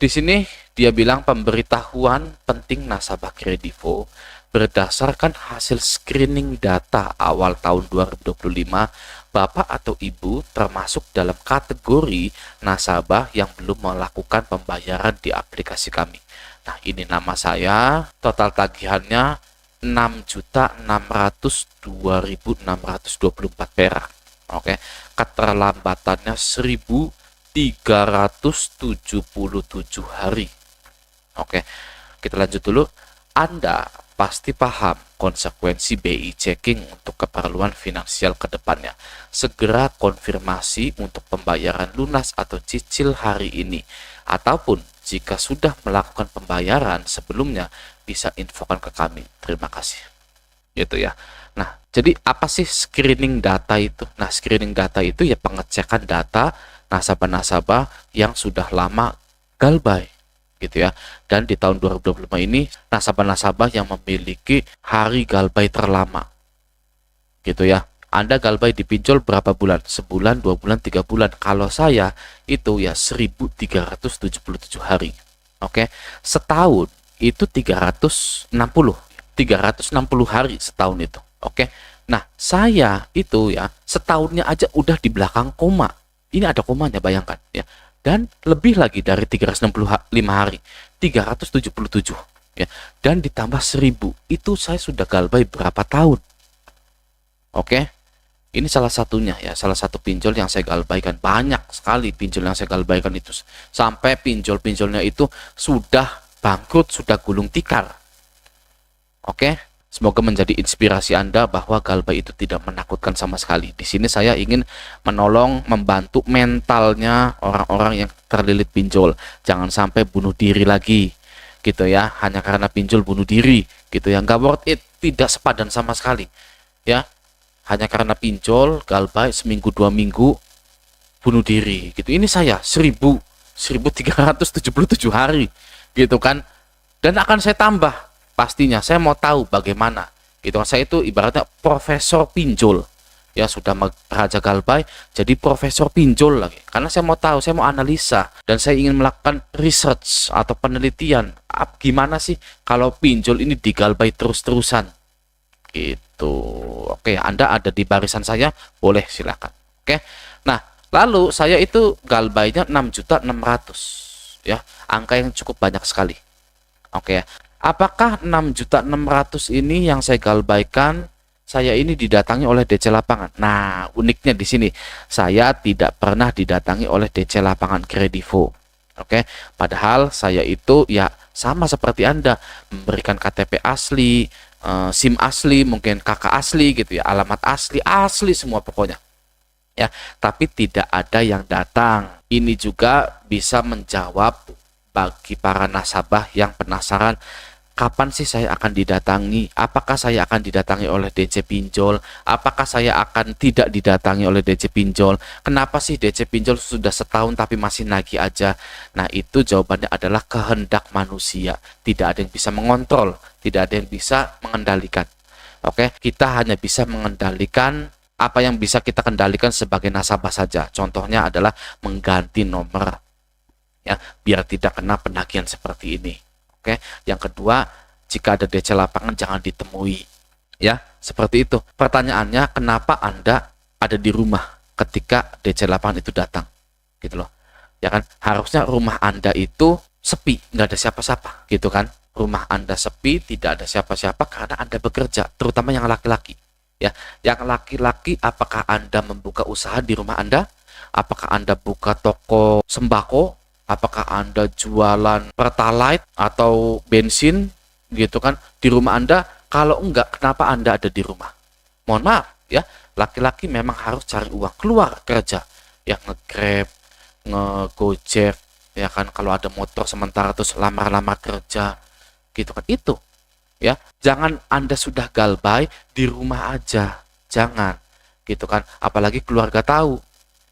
Di sini dia bilang pemberitahuan penting nasabah Kredivo berdasarkan hasil screening data awal tahun 2025, Bapak atau Ibu termasuk dalam kategori nasabah yang belum melakukan pembayaran di aplikasi kami. Nah, ini nama saya, total tagihannya 6.602.624 perak. Oke, keterlambatannya 1.377 hari. Oke, kita lanjut dulu. Anda pasti paham konsekuensi BI checking untuk keperluan finansial ke depannya. Segera konfirmasi untuk pembayaran lunas atau cicil hari ini. Ataupun jika sudah melakukan pembayaran sebelumnya, bisa infokan ke kami. Terima kasih. Gitu ya. Nah, jadi apa sih screening data itu? Nah, screening data itu ya pengecekan data nasabah-nasabah yang sudah lama galbay, gitu ya. Dan di tahun 2025 ini nasabah-nasabah yang memiliki hari galbay terlama, gitu ya. Anda galbay di pinjol berapa bulan? Sebulan, 2 bulan, 3 bulan. Kalau saya itu ya 1.377 hari. Oke, setahun itu 360 hari setahun itu. Oke. Nah, saya itu ya setahunnya aja udah di belakang koma. Ini ada komanya, bayangkan ya. Dan lebih lagi dari 365 hari, 377 ya. Dan ditambah 1000, itu saya sudah galbay berapa tahun. Oke. Ini salah satunya ya, salah satu pinjol yang saya galbaikan. Banyak sekali pinjol yang saya galbaikan itu. Sampai pinjol-pinjolnya itu sudah bangkrut, sudah gulung tikar. Oke, semoga menjadi inspirasi Anda bahwa galbay itu tidak menakutkan sama sekali. Di sini saya ingin menolong, membantu mentalnya orang-orang yang terlilit pinjol. Jangan sampai bunuh diri lagi, gitu ya. Hanya karena pinjol bunuh diri, gitu ya. Nggak worth it, tidak sepadan sama sekali, ya. Hanya karena pinjol, galbay seminggu 2 minggu, bunuh diri, gitu. Ini saya 1.377 hari, gitu kan. Dan akan saya tambah. Pastinya saya mau tahu bagaimana gitu. Saya itu ibaratnya profesor pinjol ya, sudah raja galbay jadi profesor pinjol lagi, karena saya mau tahu, saya mau analisa, dan saya ingin melakukan research atau penelitian gimana sih kalau pinjol ini digalbay terus-terusan gitu. Oke, Anda ada di barisan saya, boleh silakan. Oke, nah lalu saya itu galbaynya 6.600.000 ya, angka yang cukup banyak sekali. Oke, apakah 6.600.000 ini yang saya galbaikan, saya ini didatangi oleh DC lapangan? Nah, uniknya di sini, saya tidak pernah didatangi oleh DC lapangan Kredivo. Oke, padahal saya itu ya sama seperti Anda, memberikan KTP asli, SIM asli, mungkin KK asli gitu ya, alamat asli, asli semua pokoknya. Ya, tapi tidak ada yang datang. Ini juga bisa menjawab bagi para nasabah yang penasaran, kapan sih saya akan didatangi? Apakah saya akan didatangi oleh DC pinjol? Apakah saya akan tidak didatangi oleh DC pinjol? Kenapa sih DC pinjol sudah setahun tapi masih nagih aja? Nah, itu jawabannya adalah kehendak manusia. Tidak ada yang bisa mengontrol, tidak ada yang bisa mengendalikan. Oke, kita hanya bisa mengendalikan apa yang bisa kita kendalikan sebagai nasabah saja. Contohnya adalah mengganti nomor ya, biar tidak kena penagihan seperti ini. Oke, yang kedua, jika ada DC lapangan jangan ditemui, ya, seperti itu. Pertanyaannya, kenapa Anda ada di rumah ketika DC lapangan itu datang, gitu loh, ya kan? Harusnya rumah Anda itu sepi, nggak ada siapa-siapa, gitu kan? Rumah Anda sepi, tidak ada siapa-siapa karena Anda bekerja, terutama yang laki-laki, ya. Yang laki-laki, apakah Anda membuka usaha di rumah Anda? Apakah Anda buka toko sembako? Apakah Anda jualan Pertalite atau bensin gitu kan di rumah Anda? Kalau enggak, kenapa Anda ada di rumah? Mohon maaf ya, laki-laki memang harus cari uang, keluar kerja ya, nge-Grab, nge-Gojek ya kan, kalau ada motor sementara terus lamar-lamar kerja gitu kan, itu ya. Jangan Anda sudah galbay di rumah aja, jangan gitu kan, apalagi keluarga tahu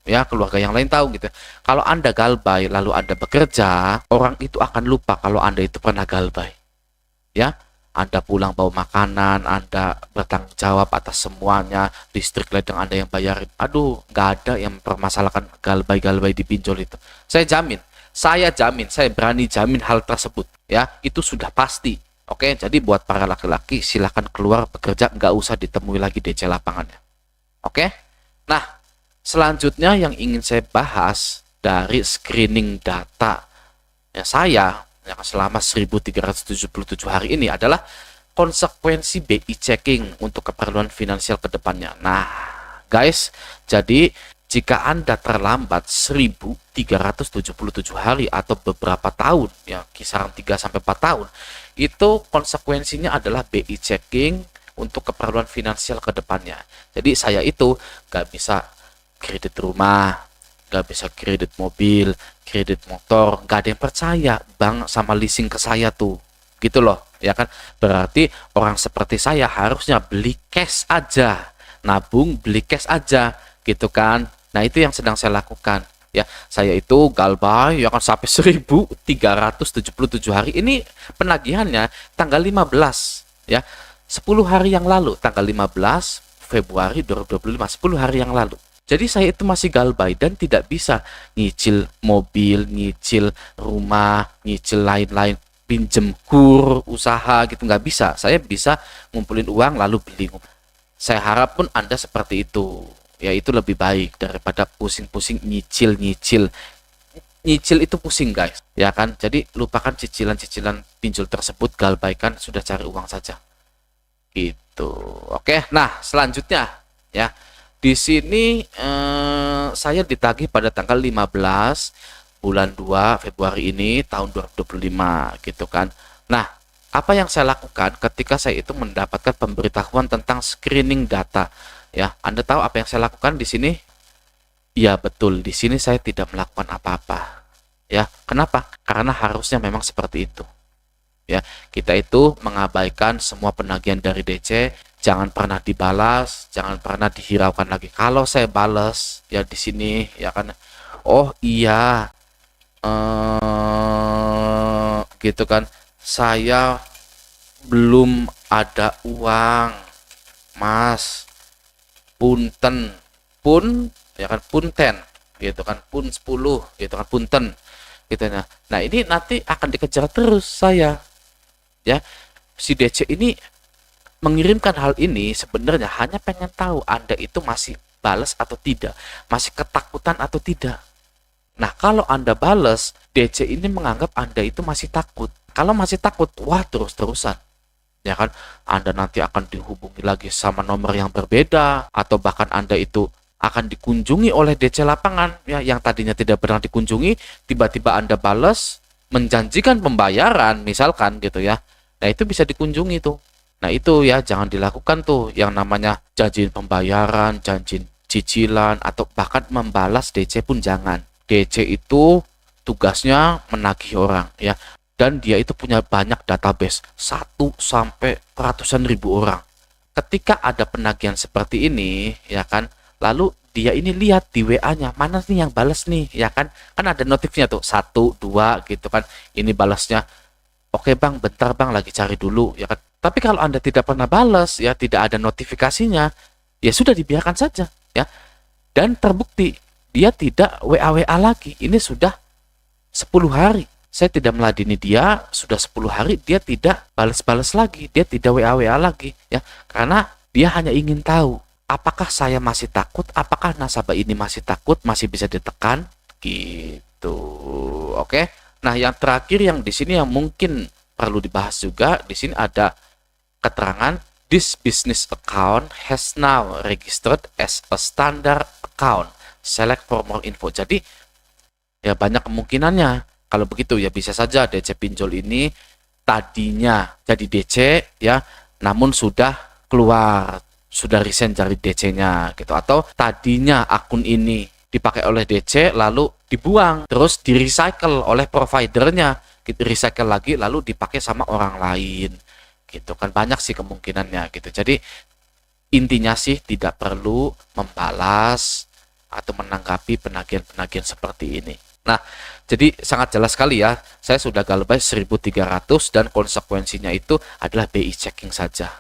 ya, keluarga yang lain tahu gitu. Kalau Anda galbay lalu Anda bekerja, orang itu akan lupa kalau Anda itu pernah galbay. Ya, Anda pulang bawa makanan, Anda bertanggung jawab atas semuanya, listrik ledeng Anda yang bayarin. Aduh, nggak ada yang mempermasalahkan galbay-galbay di pinjol itu. Saya jamin, Saya jamin, saya berani jamin hal tersebut. Ya, itu sudah pasti. Oke, jadi buat para laki-laki silahkan keluar bekerja, nggak usah ditemui lagi DC lapangannya. Oke, nah selanjutnya yang ingin saya bahas dari screening data ya saya yang selama 1377 hari ini adalah konsekuensi BI checking untuk keperluan finansial ke depannya. Nah, guys, jadi jika Anda terlambat 1377 hari atau beberapa tahun, ya kisaran 3 sampai 4 tahun, itu konsekuensinya adalah BI checking untuk keperluan finansial ke depannya. Jadi saya itu nggak bisa kredit rumah, nggak bisa kredit mobil, kredit motor, nggak ada yang percaya bank sama leasing ke saya tuh, gitu loh, ya kan? Berarti orang seperti saya harusnya beli cash aja, nabung beli cash aja, gitu kan? Nah itu yang sedang saya lakukan. Ya, saya itu galbay ya kan sampai 1377 hari ini penagihannya tanggal 15 ya. 10 hari yang lalu, tanggal 15 Februari 2025, 10 hari yang lalu. Jadi saya itu masih galbay dan tidak bisa nyicil mobil, nyicil rumah, nyicil lain-lain, pinjem kur, usaha gitu, nggak bisa. Saya bisa ngumpulin uang lalu beli. Saya harap pun Anda seperti itu. Ya itu lebih baik daripada pusing-pusing nyicil-nyicil. Nyicil itu pusing guys, ya kan? Jadi lupakan cicilan-cicilan pinjol tersebut, galbaikan, sudah cari uang saja. Gitu. Oke, nah selanjutnya ya. Di sini saya ditagih pada tanggal 15 bulan 2 Februari ini tahun 2025 gitu kan. Nah, apa yang saya lakukan ketika saya itu mendapatkan pemberitahuan tentang screening data? Ya, Anda tahu apa yang saya lakukan di sini? Ya, betul. Di sini saya tidak melakukan apa-apa. Ya, kenapa? Karena harusnya memang seperti itu. Ya, kita itu mengabaikan semua penagihan dari DC, jangan pernah dibalas, jangan pernah dihiraukan lagi. Kalau saya balas ya di sini ya kan, oh iya, gitu kan, saya belum ada uang, Mas. Punten, pun ya kan, punten gitu kan, pun 10 gitu kan, punten gitu. Nah ini nanti akan dikejar terus saya ya. Si DC ini mengirimkan hal ini sebenarnya hanya pengen tahu Anda itu masih balas atau tidak, masih ketakutan atau tidak. Nah kalau Anda balas, DC ini menganggap Anda itu masih takut. Kalau masih takut, wah terus-terusan ya kan, Anda nanti akan dihubungi lagi sama nomor yang berbeda, atau bahkan Anda itu akan dikunjungi oleh DC lapangan ya, yang tadinya tidak pernah dikunjungi, tiba-tiba Anda balas menjanjikan pembayaran misalkan gitu ya. Nah itu bisa dikunjungi tuh. Nah itu ya jangan dilakukan tuh yang namanya janjiin pembayaran, janjiin cicilan, atau bahkan membalas DC pun jangan. DC itu tugasnya menagih orang ya, dan dia itu punya banyak database 1 sampai ratusan ribu orang. Ketika ada penagihan seperti ini ya kan, lalu dia ini lihat di WA-nya mana nih yang balas nih ya kan, ada notifnya tuh 1, 2 gitu kan, ini balasnya. Oke bang, bentar bang, lagi cari dulu ya kan. Tapi kalau Anda tidak pernah balas ya, tidak ada notifikasinya, ya sudah dibiarkan saja ya. Dan terbukti dia tidak WA lagi. Ini sudah 10 hari. Saya tidak meladeni dia, sudah 10 hari dia tidak balas-balas lagi, dia tidak WA lagi ya. Karena dia hanya ingin tahu apakah saya masih takut, apakah nasabah ini masih takut, masih bisa ditekan gitu. Oke. Nah, yang terakhir yang di sini yang mungkin perlu dibahas juga, di sini ada keterangan this business account has now registered as a standard account. Select for more info. Jadi ya banyak kemungkinannya. Kalau begitu ya bisa saja DC pinjol ini tadinya jadi DC ya, namun sudah keluar, sudah resign dari DC-nya gitu. Atau tadinya akun ini dipakai oleh DC lalu dibuang, terus di recycle oleh providernya, gitu, recycle lagi lalu dipakai sama orang lain. Gitu kan, banyak sih kemungkinannya gitu. Jadi intinya sih tidak perlu membalas atau menanggapi penagihan-penagihan seperti ini. Nah, jadi sangat jelas sekali ya, saya sudah galbay 1300 dan konsekuensinya itu adalah BI checking saja.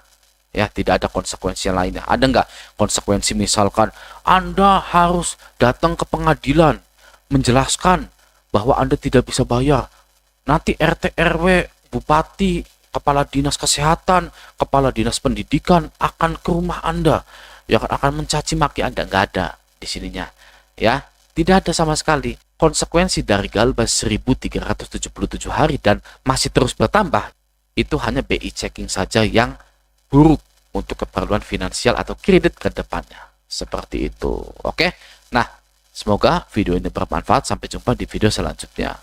Ya, tidak ada konsekuensi lainnya. Ada nggak konsekuensi misalkan Anda harus datang ke pengadilan menjelaskan bahwa Anda tidak bisa bayar, nanti RT RW, bupati, kepala dinas kesehatan, kepala dinas pendidikan akan ke rumah Anda, ya akan mencaci maki Anda. Nggak ada di sininya, ya, tidak ada sama sekali. Konsekuensi dari Galbay 1377 hari dan masih terus bertambah, itu hanya BI checking saja yang buruk untuk keperluan finansial atau kredit ke depannya. Seperti itu. Oke. Nah, semoga video ini bermanfaat. Sampai jumpa di video selanjutnya.